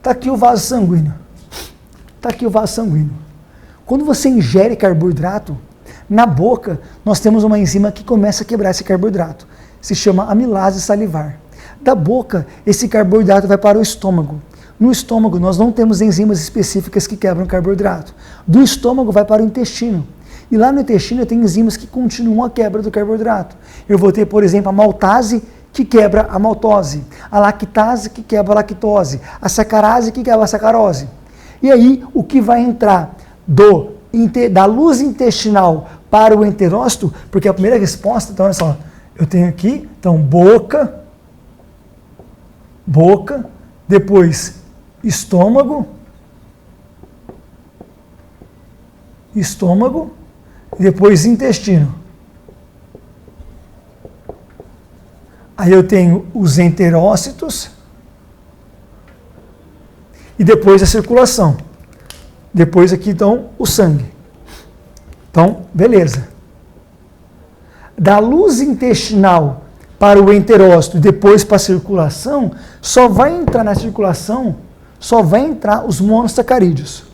Está aqui o vaso sanguíneo. Está aqui o vaso sanguíneo. Quando você ingere carboidrato, na boca nós temos uma enzima que começa a quebrar esse carboidrato. Se chama amilase salivar. Da boca, esse carboidrato vai para o estômago. No estômago, nós não temos enzimas específicas que quebram carboidrato. Do estômago vai para o intestino. E lá no intestino tem enzimas que continuam a quebra do carboidrato. Eu vou ter, por exemplo, a maltase, que quebra a maltose, a lactase que quebra a lactose, a sacarase que quebra a sacarose. E aí, o que vai entrar da luz intestinal para o enterócito, porque a primeira resposta, então olha só, eu tenho aqui, então boca, depois estômago, depois intestino. Aí eu tenho os enterócitos e depois a circulação. Depois aqui, então, o sangue. Então, beleza. Da luz intestinal para o enterócito e depois para a circulação, só vai entrar na circulação, só vai entrar os monossacarídeos.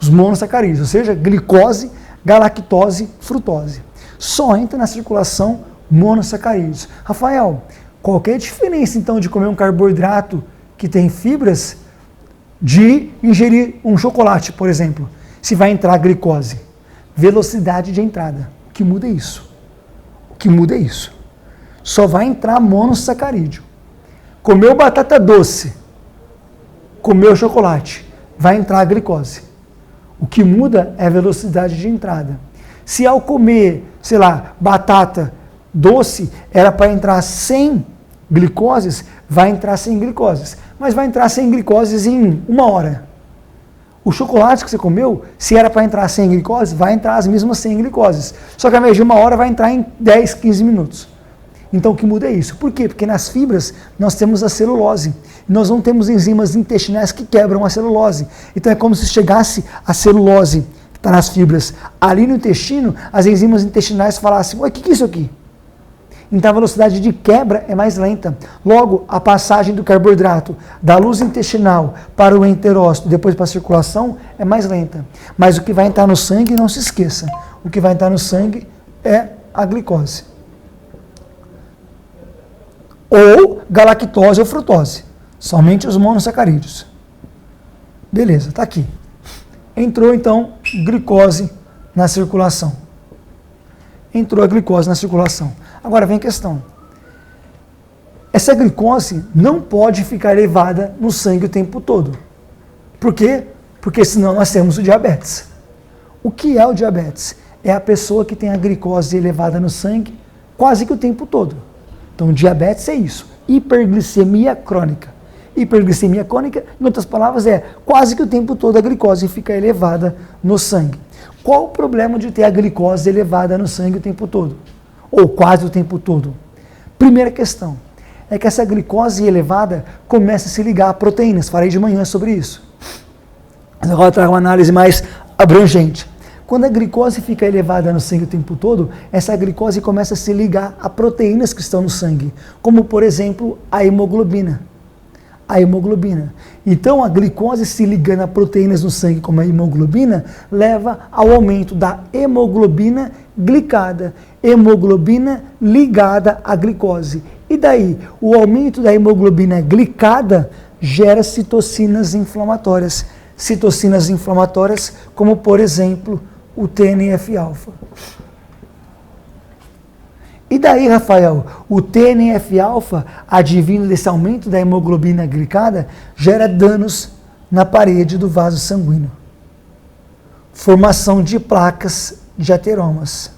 Os monossacarídeos, ou seja, glicose, galactose, frutose. Só entra na circulação monossacarídeos. Rafael, qual que é a diferença então de comer um carboidrato que tem fibras de ingerir um chocolate, por exemplo? Se vai entrar glicose, velocidade de entrada. O que muda é isso. Só vai entrar monossacarídeo. Comeu batata doce, comeu chocolate, vai entrar a glicose. O que muda é a velocidade de entrada. Se ao comer, sei lá, batata doce, era para entrar 100 glicoses, vai entrar 100 glicoses. Mas vai entrar 100 glicoses em 1 hora. O chocolate que você comeu, se era para entrar 100 glicoses, vai entrar as mesmas 100 glicoses. Só que ao invés de 1 hora, vai entrar em 10, 15 minutos. Então o que muda é isso. Por quê? Porque nas fibras nós temos a celulose. Nós não temos enzimas intestinais que quebram a celulose. Então é como se chegasse a celulose que está nas fibras ali no intestino, as enzimas intestinais falassem, ué, o que é isso aqui? Então a velocidade de quebra é mais lenta. Logo, a passagem do carboidrato da luz intestinal para o enterócito, depois para a circulação, é mais lenta. Mas o que vai entrar no sangue, não se esqueça, o que vai entrar no sangue é a glicose. Ou galactose ou frutose. Somente os monossacarídeos. Beleza, está aqui. Entrou então glicose na circulação. Entrou a glicose na circulação. Agora vem a questão. Essa glicose não pode ficar elevada no sangue o tempo todo. Por quê? Porque senão nós temos o diabetes. O que é o diabetes? É a pessoa que tem a glicose elevada no sangue quase que o tempo todo. Então, diabetes é isso. Hiperglicemia crônica. Hiperglicemia crônica, em outras palavras, é quase que o tempo todo a glicose fica elevada no sangue. Qual o problema de ter a glicose elevada no sangue o tempo todo? Ou quase o tempo todo? Primeira questão é que essa glicose elevada começa a se ligar a proteínas. Falei de manhã sobre isso. Mas agora eu trago uma análise mais abrangente. Quando a glicose fica elevada no sangue o tempo todo, essa glicose começa a se ligar a proteínas que estão no sangue, como, por exemplo, a hemoglobina. Então, a glicose se ligando a proteínas no sangue, como a hemoglobina, leva ao aumento da hemoglobina glicada, hemoglobina ligada à glicose. E daí, o aumento da hemoglobina glicada gera citocinas inflamatórias. Citocinas inflamatórias, como, por exemplo, o TNF-alfa. E daí, Rafael, o TNF-alfa, advindo desse aumento da hemoglobina glicada, gera danos na parede do vaso sanguíneo. Formação de placas de ateromas.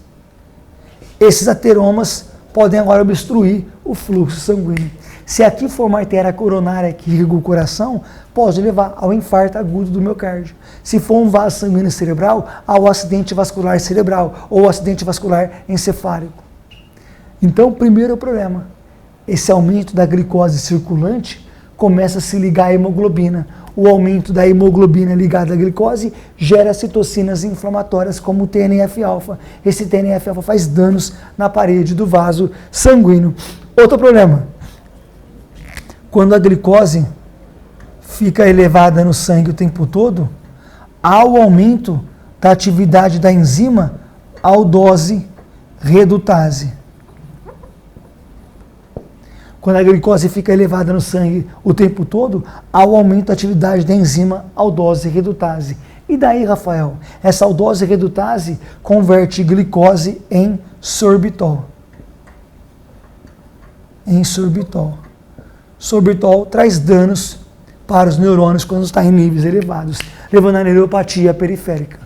Esses ateromas podem agora obstruir o fluxo sanguíneo. Se aqui for uma artéria coronária que irriga o coração, pode levar ao infarto agudo do miocárdio. Se for um vaso sanguíneo cerebral, ao acidente vascular cerebral ou acidente vascular encefálico. Então, o primeiro problema, esse aumento da glicose circulante começa a se ligar à hemoglobina. O aumento da hemoglobina ligada à glicose gera citocinas inflamatórias como o TNF-alfa. Esse TNF-alfa faz danos na parede do vaso sanguíneo. Outro problema, quando a glicose fica elevada no sangue o tempo todo, há o aumento da atividade da enzima aldose redutase. Quando a glicose fica elevada no sangue o tempo todo, há o aumento da atividade da enzima aldose redutase. E daí, Rafael, essa aldose redutase converte glicose em sorbitol. Sorbitol traz danos para os neurônios quando está em níveis elevados, levando à neuropatia periférica.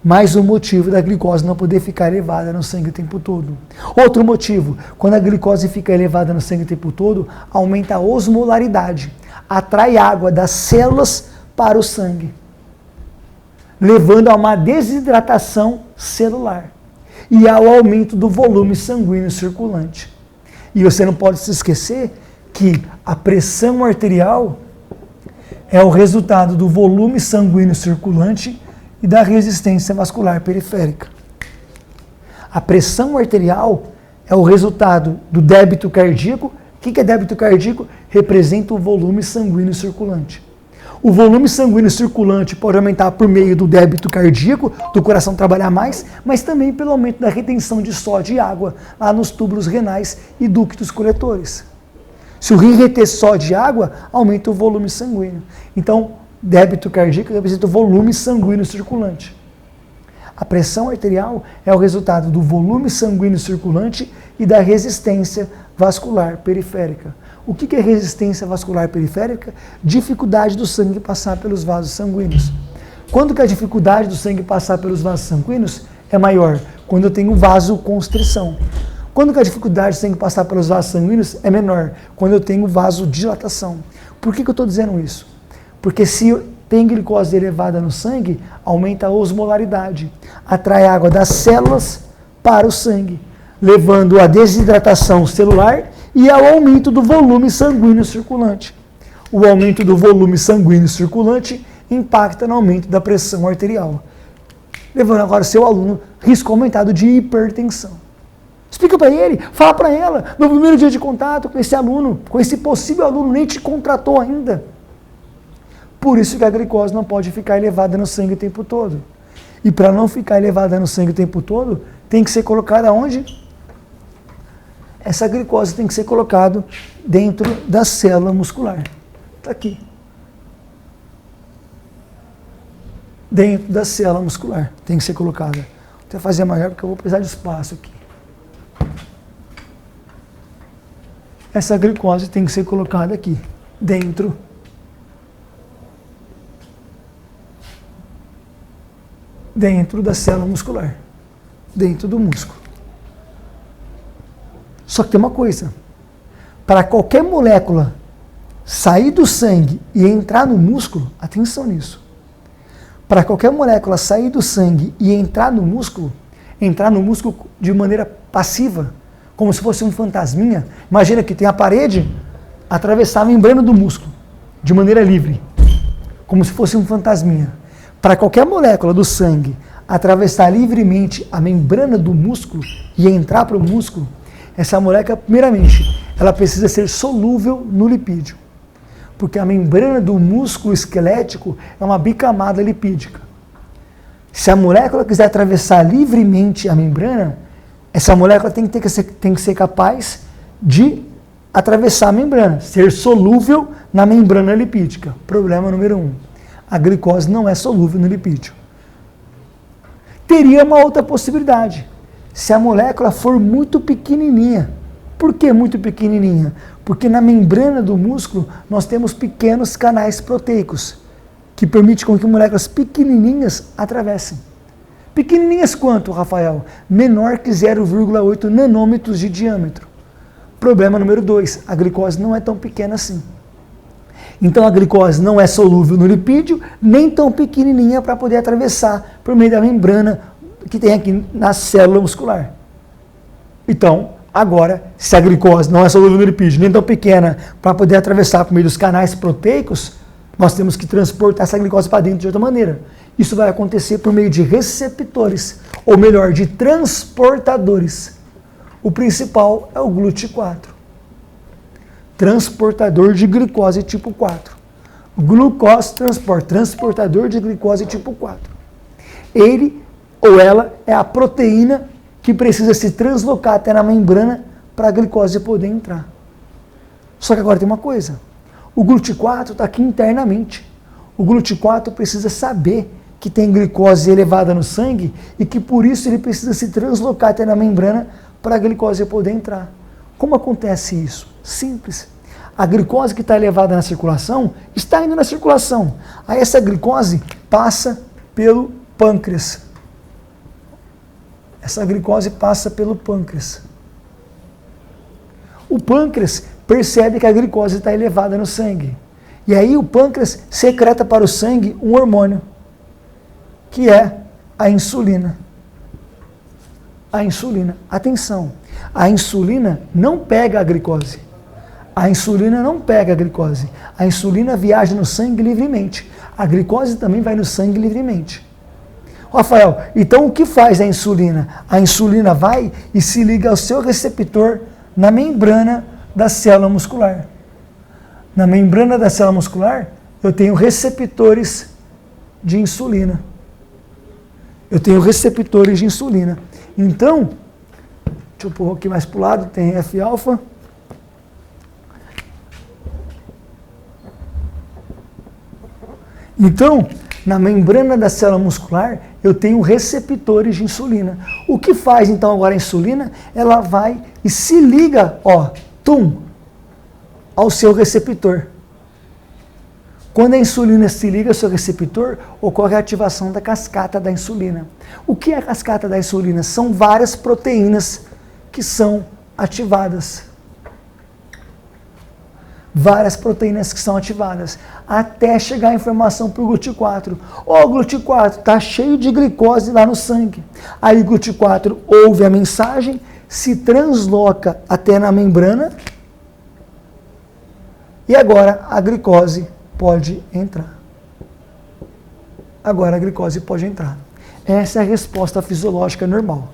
Mais um motivo da glicose não poder ficar elevada no sangue o tempo todo. Outro motivo, quando a glicose fica elevada no sangue o tempo todo, aumenta a osmolaridade, atrai água das células para o sangue, levando a uma desidratação celular e ao aumento do volume sanguíneo circulante. E você não pode se esquecer que a pressão arterial é o resultado do volume sanguíneo circulante e da resistência vascular periférica. A pressão arterial é o resultado do débito cardíaco. O que é débito cardíaco? Representa o volume sanguíneo circulante. O volume sanguíneo circulante pode aumentar por meio do débito cardíaco, do coração trabalhar mais, mas também pelo aumento da retenção de sódio e água lá nos túbulos renais e ductos coletores. Se o rim reter sódio e água, aumenta o volume sanguíneo. Então, débito cardíaco representa o volume sanguíneo circulante. A pressão arterial é o resultado do volume sanguíneo circulante e da resistência vascular periférica. O que é resistência vascular periférica? Dificuldade do sangue passar pelos vasos sanguíneos. Quando que a dificuldade do sangue passar pelos vasos sanguíneos é maior? Quando eu tenho vasoconstrição. Quando que a dificuldade do sangue passar pelos vasos sanguíneos é menor? Quando eu tenho vasodilatação. Por que eu estou dizendo isso? Porque se tem glicose elevada no sangue, aumenta a osmolaridade, atrai água das células para o sangue, levando à desidratação celular e ao aumento do volume sanguíneo circulante. O aumento do volume sanguíneo circulante impacta no aumento da pressão arterial, levando agora seu aluno risco aumentado de hipertensão. Explica para ele, fala para ela, no primeiro dia de contato com esse aluno, com esse possível aluno, nem te contratou ainda. Por isso que a glicose não pode ficar elevada no sangue o tempo todo. E para não ficar elevada no sangue o tempo todo, tem que ser colocada onde? Essa glicose tem que ser colocada dentro da célula muscular. Está aqui. Dentro da célula muscular tem que ser colocada. Vou até fazer maior porque eu vou precisar de espaço aqui. Essa glicose tem que ser colocada aqui, dentro da célula muscular, dentro do músculo. Só que tem uma coisa, para qualquer molécula sair do sangue e entrar no músculo, atenção nisso, para qualquer molécula sair do sangue e entrar no músculo de maneira passiva, como se fosse um fantasminha, imagina que tem a parede, atravessar a membrana do músculo, de maneira livre, como se fosse um fantasminha. Para qualquer molécula do sangue atravessar livremente a membrana do músculo e entrar para o músculo, essa molécula, primeiramente, ela precisa ser solúvel no lipídio. Porque a membrana do músculo esquelético é uma bicamada lipídica. Se a molécula quiser atravessar livremente a membrana, essa molécula tem que ser capaz de atravessar a membrana, ser solúvel na membrana lipídica. Problema número 1. A glicose não é solúvel no lipídio. Teria uma outra possibilidade. Se a molécula for muito pequenininha. Por que muito pequenininha? Porque na membrana do músculo nós temos pequenos canais proteicos que permitem com que moléculas pequenininhas atravessem. Pequenininhas quanto, Rafael? Menor que 0,8 nanômetros de diâmetro. Problema número 2. A glicose não é tão pequena assim. Então a glicose não é solúvel no lipídio, nem tão pequenininha para poder atravessar por meio da membrana que tem aqui na célula muscular. Então, agora, se a glicose não é solúvel no lipídio, nem tão pequena para poder atravessar por meio dos canais proteicos, nós temos que transportar essa glicose para dentro de outra maneira. Isso vai acontecer por meio de receptores, ou melhor, de transportadores. O principal é o GLUT4. Transportador de glicose tipo 4. glucose transportador de glicose tipo 4. Ele ou ela é a proteína que precisa se translocar até na membrana para a glicose poder entrar. Só que agora tem uma coisa, o GLUT4 está aqui internamente. O GLUT4 precisa saber que tem glicose elevada no sangue e que por isso ele precisa se translocar até na membrana para a glicose poder entrar. Como acontece isso? Simples. A glicose que está elevada na circulação está indo na circulação. Aí essa glicose passa pelo pâncreas. Essa glicose passa pelo pâncreas. O pâncreas percebe que a glicose está elevada no sangue. E aí o pâncreas secreta para o sangue um hormônio, que é a insulina. A insulina. Atenção, a insulina não pega a glicose. A insulina não pega a glicose. A insulina viaja no sangue livremente. A glicose também vai no sangue livremente. Rafael, então o que faz a insulina? A insulina vai e se liga ao seu receptor na membrana da célula muscular. Na membrana da célula muscular, eu tenho receptores de insulina. Eu tenho receptores de insulina. Então, deixa eu pôr aqui mais para o lado, tem F-alfa. Então, na membrana da célula muscular, eu tenho receptores de insulina. O que faz então agora a insulina? Ela vai e se liga, ao seu receptor. Quando a insulina se liga ao seu receptor, ocorre a ativação da cascata da insulina. O que é a cascata da insulina? São várias proteínas que são ativadas. Várias proteínas que são ativadas, até chegar a informação para o GLUT4. O GLUT4 está cheio de glicose lá no sangue. Aí o GLUT4 ouve a mensagem, se transloca até na membrana e agora a glicose pode entrar. Agora a glicose pode entrar. Essa é a resposta fisiológica normal.